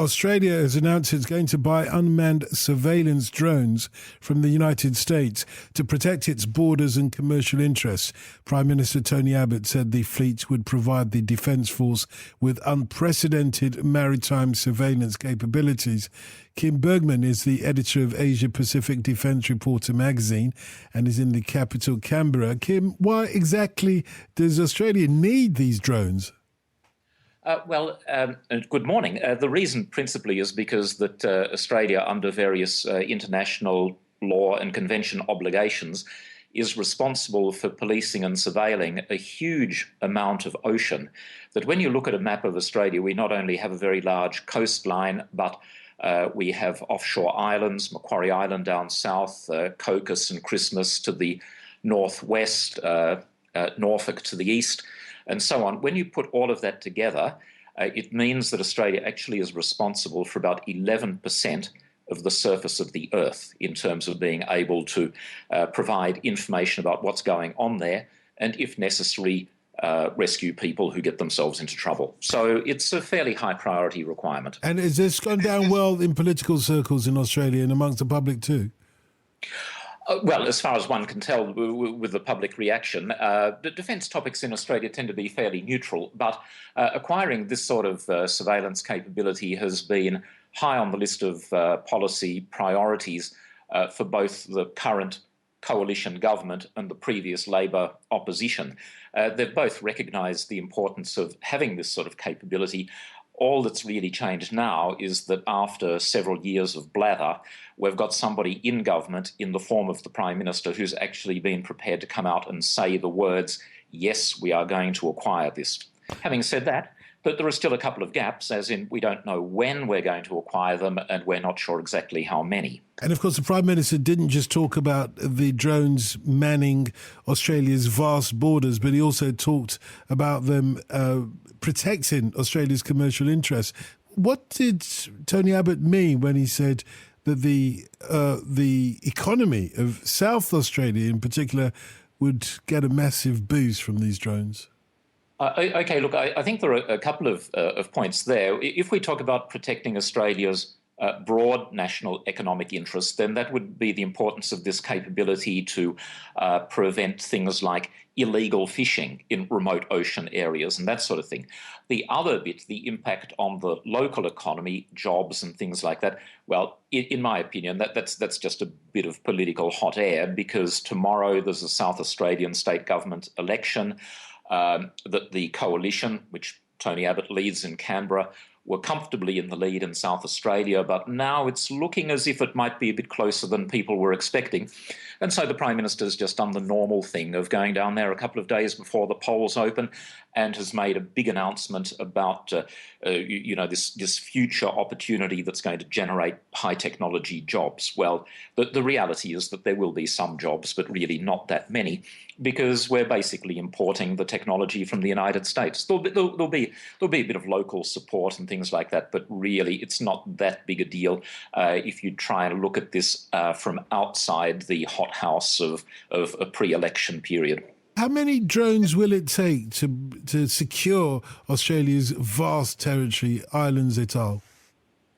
Australia has announced it's going to buy unmanned surveillance drones from the United States to protect its borders and commercial interests. Prime Minister Tony Abbott said the fleet would provide the Defence Force with unprecedented maritime surveillance capabilities. Kim Bergmann is the editor of Asia Pacific Defence Reporter magazine and is in the capital, Canberra. Kim, why exactly does Australia need these drones? Good morning. The reason principally is because that Australia, under various international law and convention obligations, is responsible for policing and surveilling a huge amount of ocean. That when you look at a map of Australia, we not only have a very large coastline, but we have offshore islands, Macquarie Island down south, Cocos and Christmas to the northwest, Norfolk to the east, and so on. When you put all of that together, it means that Australia actually is responsible for about 11% of the surface of the Earth in terms of being able to provide information about what's going on there and, if necessary, rescue people who get themselves into trouble. So it's a fairly high priority requirement. And has this gone down well in political circles in Australia and amongst the public too? Well, as far as one can tell with the public reaction, the defence topics in Australia tend to be fairly neutral, but acquiring this sort of surveillance capability has been high on the list of policy priorities for both the current coalition government and the previous Labor opposition. They've both recognised the importance of having this sort of capability. All that's really changed now is that after several years of blather, we've got somebody in government in the form of the Prime Minister who's actually been prepared to come out and say the words, yes, we are going to acquire this. Having said that, but there are still a couple of gaps, as in we don't know when we're going to acquire them and we're not sure exactly how many. And of course, the Prime Minister didn't just talk about the drones manning Australia's vast borders, but he also talked about them protecting Australia's commercial interests. What did Tony Abbott mean when he said that the economy of South Australia in particular would get a massive boost from these drones? Okay, look, I think there are a couple of points there. If we talk about protecting Australia's broad national economic interests, then that would be the importance of this capability to prevent things like illegal fishing in remote ocean areas and that sort of thing. The other bit, the impact on the local economy, jobs and things like that, well, in my opinion, that's just a bit of political hot air, because tomorrow there's a South Australian state government election. That the coalition, which Tony Abbott leads in Canberra, were comfortably in the lead in South Australia, but now it's looking as if it might be a bit closer than people were expecting. And so the Prime Minister's just done the normal thing of going down there a couple of days before the polls open and has made a big announcement about this future opportunity that's going to generate high technology jobs. Well, the reality is that there will be some jobs, but really not that many, because we're basically importing the technology from the United States. There'll be a bit of local support and things like that, but really it's not that big a deal if you try and look at this from outside the hothouse of a pre-election period. How many drones will it take to secure Australia's vast territory, islands et al.?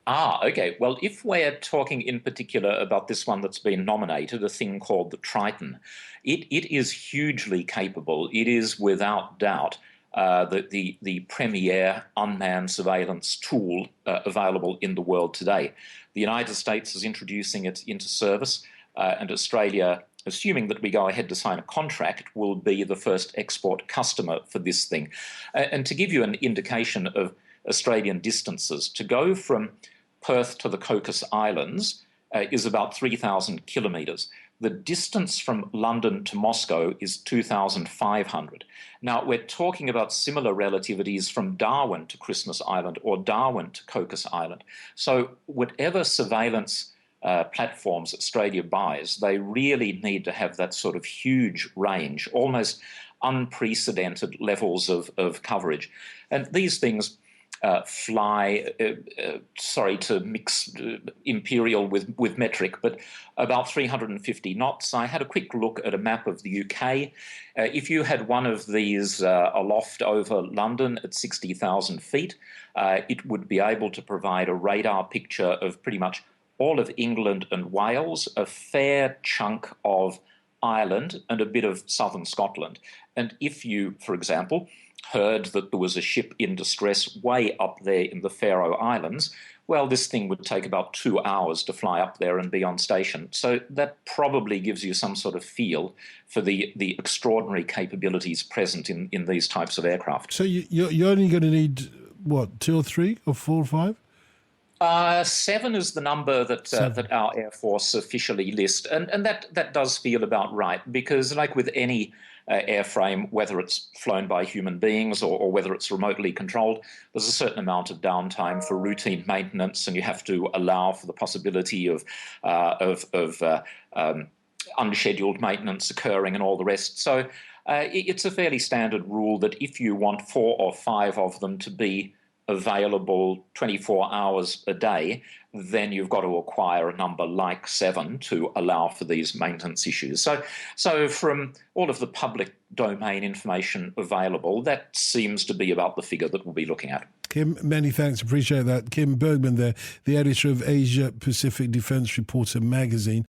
Okay. Well, if we're talking in particular about this one that's been nominated, a thing called the Triton, it is hugely capable. It is without doubt the premier unmanned surveillance tool available in the world today. The United States is introducing it into service, and Australia, assuming that we go ahead to sign a contract, will be the first export customer for this thing. And to give you an indication of Australian distances, to go from Perth to the Cocos Islands is about 3,000 kilometres. The distance from London to Moscow is 2,500. Now, we're talking about similar relativities from Darwin to Christmas Island or Darwin to Cocos Island. So whatever surveillance platforms Australia buys, they really need to have that sort of huge range, almost unprecedented levels of coverage. And these things, to mix imperial with metric, but about 350 knots. I had a quick look at a map of the UK. If you had one of these aloft over London at 60,000 feet, it would be able to provide a radar picture of pretty much all of England and Wales, a fair chunk of Ireland, and a bit of southern Scotland. And if you, for example, heard that there was a ship in distress way up there in the Faroe Islands, well, this thing would take about 2 hours to fly up there and be on station. So that probably gives you some sort of feel for the extraordinary capabilities present in these types of aircraft. So you're only going to need, what, 2 or 3 or 4 or 5? 7 is the number that our Air Force officially lists, and that does feel about right, because like with any airframe, whether it's flown by human beings or whether it's remotely controlled, there's a certain amount of downtime for routine maintenance, and you have to allow for the possibility of unscheduled maintenance occurring and all the rest. So it's a fairly standard rule that if you want 4 or 5 of them to be available 24 hours a day, then you've got to acquire a number like 7 to allow for these maintenance issues. So from all of the public domain information available, that seems to be about the figure that we'll be looking at. Kim, many thanks. Appreciate that. Kim Bergmann there, the editor of Asia Pacific Defence Reporter magazine.